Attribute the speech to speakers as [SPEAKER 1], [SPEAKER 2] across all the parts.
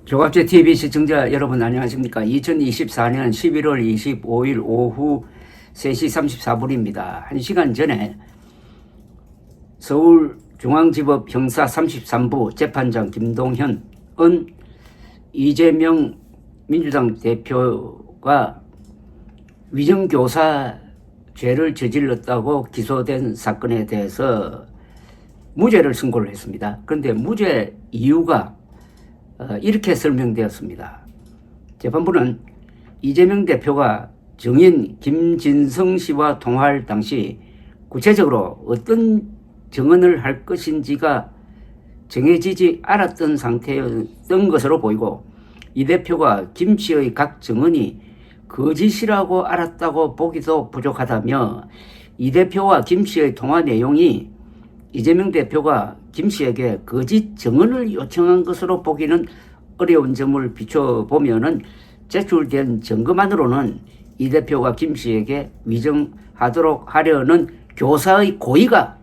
[SPEAKER 1] 조갑제 TV 시청자 여러분 안녕하십니까? 2024년 11월 25일 오후 3시 34분입니다. 1시간 전에 서울중앙지법 형사 33부 재판장 김동현은 이재명 민주당 대표가 위정교사 죄를 저질렀다고 기소된 사건에 대해서 무죄를 선고를 했습니다. 그런데 무죄 이유가 이렇게 설명되었습니다. 재판부는 이재명 대표가 증인 김진성 씨와 통화할 당시 구체적으로 어떤 증언을 할 것인지가 정해지지 않았던 상태였던 것으로 보이고, 이 대표가 김 씨의 각 증언이 거짓이라고 알았다고 보기도 부족하다며, 이 대표와 김 씨의 통화 내용이 이재명 대표가 김 씨에게 거짓 증언을 요청한 것으로 보기는 어려운 점을 비춰보면은 제출된 증거만으로는 이 대표가 김 씨에게 위정하도록 하려는 교사의 고의가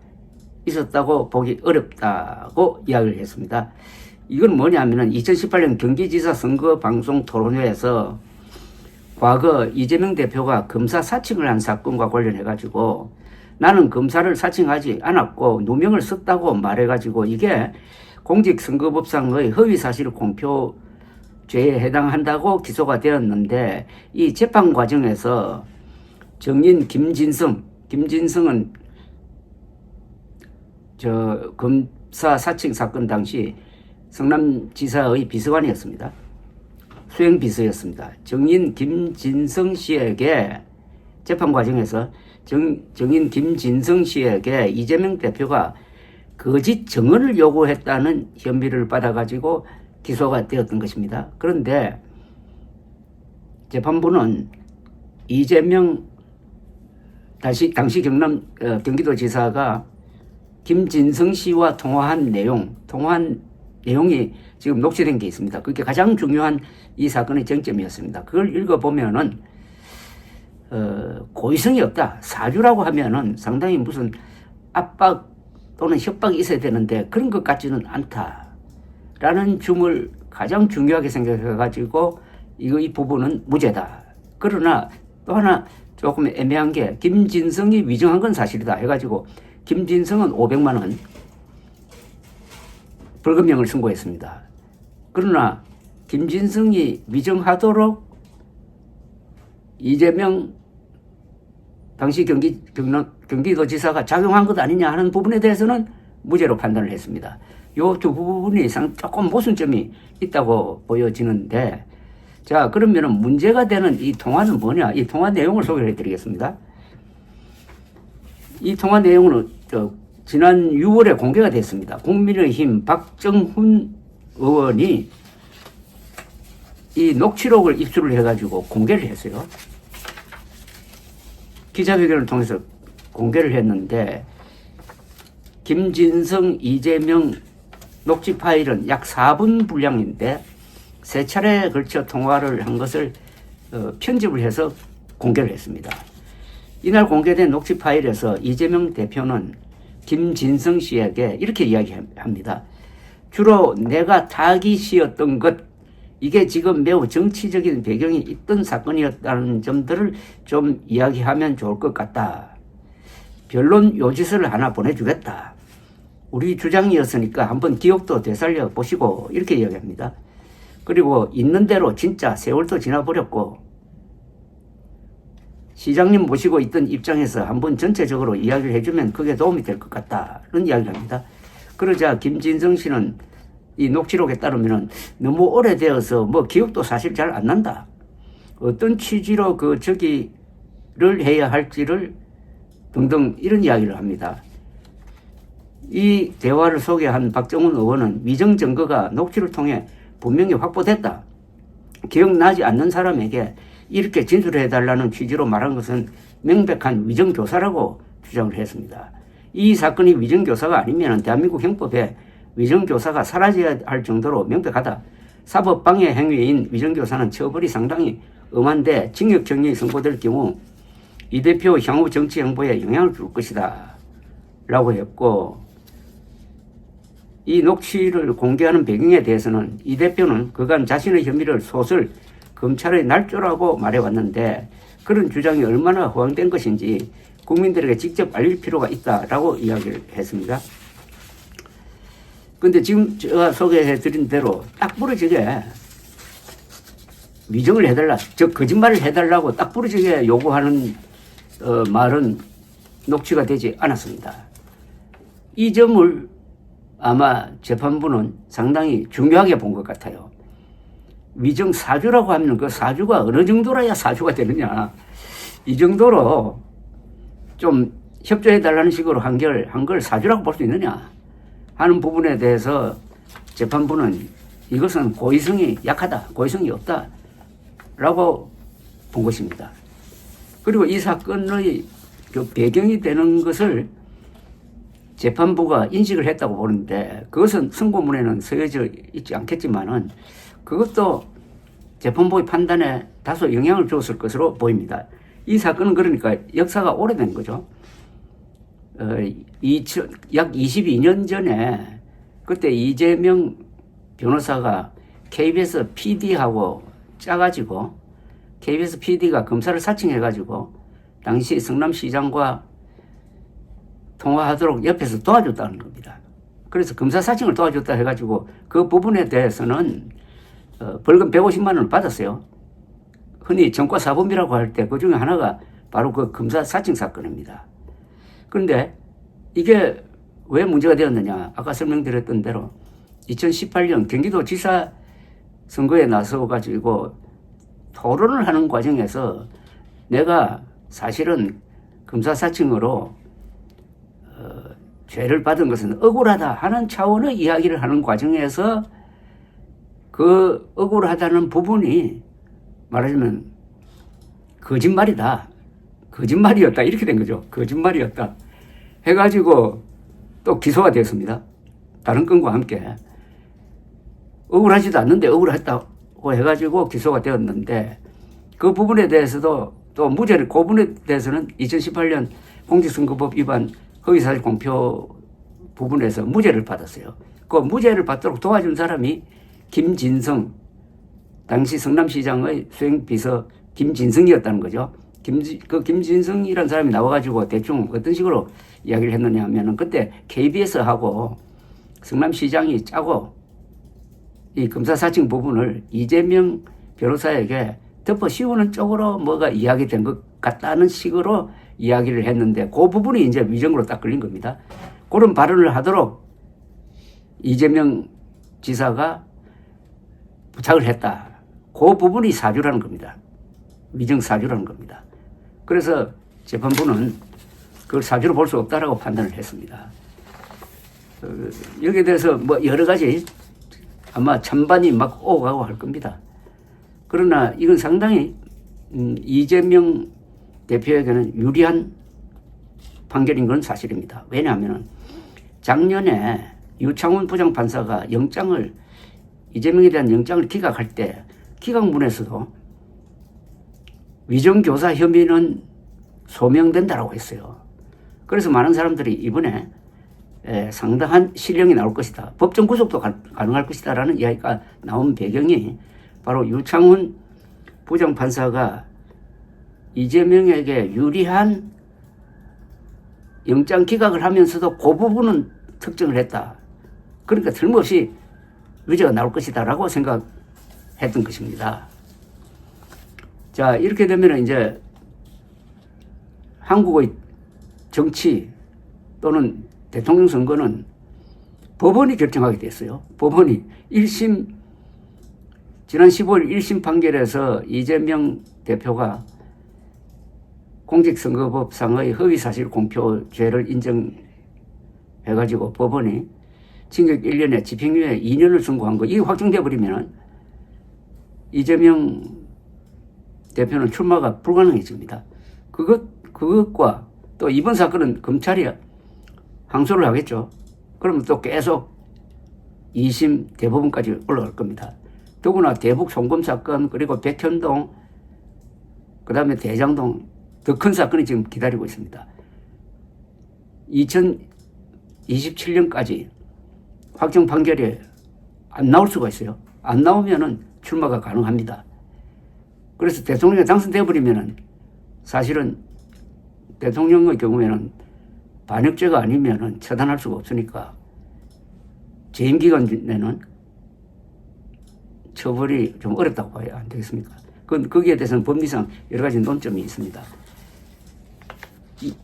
[SPEAKER 1] 있었다고 보기 어렵다고 이야기를 했습니다. 이건 뭐냐면은 2018년 경기지사 선거 방송 토론회에서 과거 이재명 대표가 검사 사칭을 한 사건과 관련해가지고 나는 검사를 사칭하지 않았고 누명을 썼다고 말해가지고 이게 공직선거법상의 허위사실 공표죄에 해당한다고 기소가 되었는데, 이 재판 과정에서 증인 김진성은 검사 사칭 사건 당시 성남지사의 비서관이었습니다. 수행비서였습니다. 증인 김진성 씨에게 재판 과정에서 증인 김진성 씨에게 이재명 대표가 거짓 증언을 요구했다는 혐의를 받아가지고 기소가 되었던 것입니다. 그런데 재판부는 이재명 당시 경기도지사가 김진성 씨와 통화한 내용이 지금 녹취된 게 있습니다. 그게 가장 중요한 이 사건의 쟁점이었습니다. 그걸 읽어보면은 고의성이 없다. 사주라고 하면은 상당히 무슨 압박 또는 협박이 있어야 되는데 그런 것 같지는 않다라는 점을 가장 중요하게 생각해가지고 이 부분은 무죄다. 그러나 또 하나 조금 애매한 게 김진성이 위정한 건 사실이다 해가지고 김진성은 500만 원 벌금형을 선고했습니다. 그러나 김진성이 위정하도록 이재명 당시 경기도지사가 작용한 것 아니냐 하는 부분에 대해서는 무죄로 판단을 했습니다. 이 두 부분이 조금 모순점이 있다고 보여지는데, 자, 그러면은 문제가 되는 이 통화는 뭐냐? 이 통화 내용을 소개해 드리겠습니다. 이 통화 내용은 지난 6월에 공개가 됐습니다. 국민의힘 박정훈 의원이 이 녹취록을 입수를 해가지고 공개를 했어요. 기자회견을 통해서 공개를 했는데, 김진성, 이재명 녹취 파일은 약 4분 분량인데 세 차례에 걸쳐 통화를 한 것을 편집을 해서 공개를 했습니다. 이날 공개된 녹취 파일에서 이재명 대표는 김진성 씨에게 이렇게 이야기합니다. 주로 내가 타깃이었던 것, 이게 지금 매우 정치적인 배경이 있던 사건이었다는 점들을 좀 이야기하면 좋을 것 같다. 변론 요지서를 하나 보내주겠다. 우리 주장이었으니까 한번 기억도 되살려 보시고, 이렇게 이야기합니다. 그리고 있는 대로 진짜 세월도 지나버렸고 시장님 모시고 있던 입장에서 한번 전체적으로 이야기를 해주면 그게 도움이 될 것 같다는 이야기를 합니다. 그러자 김진성 씨는 이 녹취록에 따르면 너무 오래되어서 뭐 기억도 사실 잘 안 난다. 어떤 취지로 저기를 해야 할지를 등등 이런 이야기를 합니다. 이 대화를 소개한 박정훈 의원은 위정 증거가 녹취를 통해 분명히 확보됐다. 기억나지 않는 사람에게 이렇게 진술해달라는 취지로 말한 것은 명백한 위정교사라고 주장을 했습니다. 이 사건이 위정교사가 아니면 대한민국 형법에 위정교사가 사라져야 할 정도로 명백하다. 사법방해 행위인 위정교사는 처벌이 상당히 엄한데 징역형이 선고될 경우 이 대표 향후 정치 행보에 영향을 줄 것이다 라고 했고, 이 녹취를 공개하는 배경에 대해서는 이 대표는 그간 자신의 혐의를 소설 검찰의 날조라고 말해왔는데 그런 주장이 얼마나 허황된 것인지 국민들에게 직접 알릴 필요가 있다라고 이야기를 했습니다. 근데 지금 제가 소개해드린 대로 딱 부러지게 위정을 해달라, 즉 거짓말을 해달라고 딱 부러지게 요구하는 말은 녹취가 되지 않았습니다. 이 점을 아마 재판부는 상당히 중요하게 본 것 같아요. 위정 사주라고 하면 그 사주가 어느 정도라야 사주가 되느냐. 이 정도로 좀 협조해달라는 식으로 한 걸 사주라고 볼 수 있느냐 하는 부분에 대해서 재판부는 이것은 고의성이 약하다, 고의성이 없다 라고 본 것입니다. 그리고 이 사건의 그 배경이 되는 것을 재판부가 인식을 했다고 보는데 그것은 선고문에는 쓰여져 있지 않겠지만은 그것도 재판부의 판단에 다소 영향을 줬을 것으로 보입니다. 이 사건은 그러니까 역사가 오래된 거죠. 약 22년 전에 그때 이재명 변호사가 KBS PD하고 짜가지고 KBS PD가 검사를 사칭해가지고 당시 성남시장과 통화하도록 옆에서 도와줬다는 겁니다. 그래서 검사 사칭을 도와줬다 해가지고 그 부분에 대해서는 벌금 150만 원을 받았어요. 흔히 전과사범이라고 할 때 그 중에 하나가 바로 그 검사 사칭 사건입니다. 그런데 이게 왜 문제가 되었느냐. 아까 설명드렸던 대로 2018년 경기도지사 선거에 나서가지고 토론을 하는 과정에서 내가 사실은 검사 사칭으로 죄를 받은 것은 억울하다 하는 차원의 이야기를 하는 과정에서 그 억울하다는 부분이 말하자면 거짓말이다. 거짓말이었다. 이렇게 된 거죠. 거짓말이었다. 해가지고 또 기소가 되었습니다. 다른 건과 함께. 억울하지도 않는데 억울했다고 해가지고 기소가 되었는데 그 부분에 대해서도 또 무죄를, 그 부분에 대해서는 2018년 공직선거법 위반 허위사실 공표 부분에서 무죄를 받았어요. 그 무죄를 받도록 도와준 사람이 김진성, 당시 성남시장의 수행비서 김진성이었다는 거죠. 그 김진성이라는 사람이 나와가지고 대충 어떤 식으로 이야기를 했느냐 하면은 그때 KBS하고 성남시장이 짜고 이 검사 사칭 부분을 이재명 변호사에게 덮어 씌우는 쪽으로 뭐가 이야기된 것 같다는 식으로 이야기를 했는데 그 부분이 이제 위정으로 딱 걸린 겁니다. 그런 발언을 하도록 이재명 지사가 부탁을 했다. 그 부분이 사주라는 겁니다. 위정 사주라는 겁니다. 그래서 재판부는 그걸 사주로 볼 수 없다라고 판단을 했습니다. 여기에 대해서 뭐 여러 가지 아마 찬반이 막 오가고 할 겁니다. 그러나 이건 상당히 이재명 대표에게는 유리한 판결인 건 사실입니다. 왜냐하면 작년에 유창훈 부장판사가 이재명에 대한 영장을 기각할 때 기각문에서도 위정교사 혐의는 소명된다라고 했어요. 그래서 많은 사람들이 이번에 상당한 실형이 나올 것이다. 법정 구속도 가능할 것이다 라는 이야기가 나온 배경이 바로 유창훈 부장판사가 이재명에게 유리한 영장 기각을 하면서도 그 부분은 특정을 했다. 그러니까 틀림없이 위죄가 나올 것이다 라고 생각했던 것입니다. 자, 이렇게 되면 이제 한국의 정치 또는 대통령 선거는 법원이 결정하게 됐어요. 법원이 지난 15일 1심 판결에서 이재명 대표가 공직선거법상의 허위사실 공표죄를 인정해가지고 법원이 징역 1년에 집행유예 2년을 선고한 거, 이게 확정돼 버리면 이재명 대표는 출마가 불가능해집니다. 그것과 또 이번 사건은 검찰이 항소를 하겠죠. 그러면 또 계속 2심 대법원까지 올라갈 겁니다. 더구나 대북 송금 사건, 그리고 백현동, 그 다음에 대장동 더 큰 사건이 지금 기다리고 있습니다. 2027년까지 확정 판결이 안 나올 수가 있어요. 안 나오면은 출마가 가능합니다. 그래서 대통령이 당선되어 버리면은 사실은 대통령의 경우에는 반역죄가 아니면은 처단할 수가 없으니까 재임 기간 내는 처벌이 좀 어렵다고 봐야 안 되겠습니까? 거기에 대해서는 법리상 여러 가지 논점이 있습니다.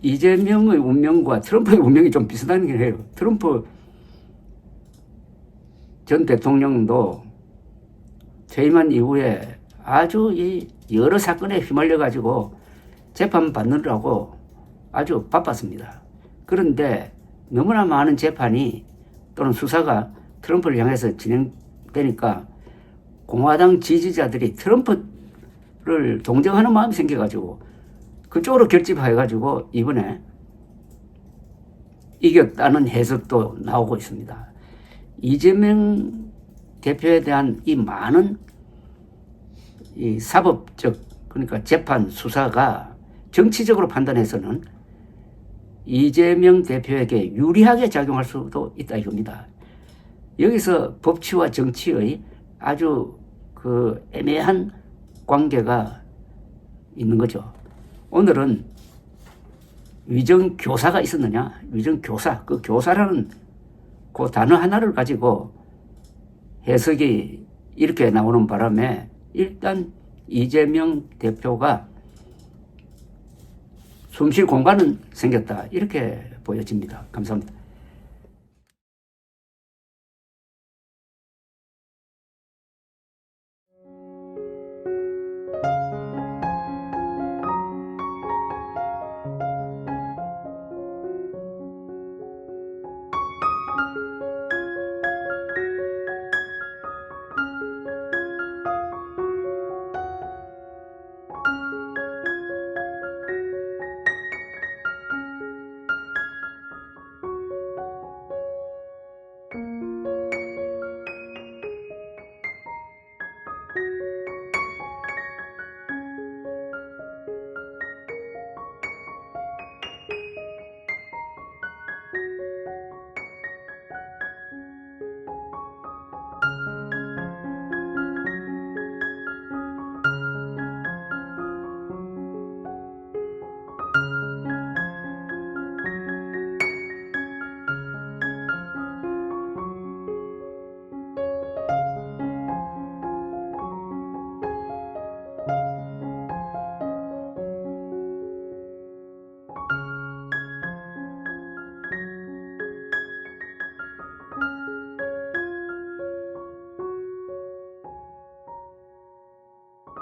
[SPEAKER 1] 이재명의 운명과 트럼프의 운명이 좀 비슷하긴 해요. 트럼프 전 대통령도 퇴임한 이후에 아주 이 여러 사건에 휘말려 가지고 재판 받느라고 아주 바빴습니다. 그런데 너무나 많은 재판이 또는 수사가 트럼프를 향해서 진행되니까 공화당 지지자들이 트럼프를 동정하는 마음이 생겨가지고 그쪽으로 결집해가지고 이번에 이겼다는 해석도 나오고 있습니다. 이재명 대표에 대한 이 많은 이 사법적, 그러니까 재판 수사가 정치적으로 판단해서는 이재명 대표에게 유리하게 작용할 수도 있다 이겁니다. 여기서 법치와 정치의 아주 그 애매한 관계가 있는 거죠. 오늘은 위정교사가 있었느냐? 위정교사, 그 교사라는 그 단어 하나를 가지고 해석이 이렇게 나오는 바람에 일단 이재명 대표가 숨쉴 공간은 생겼다. 이렇게 보여집니다. 감사합니다.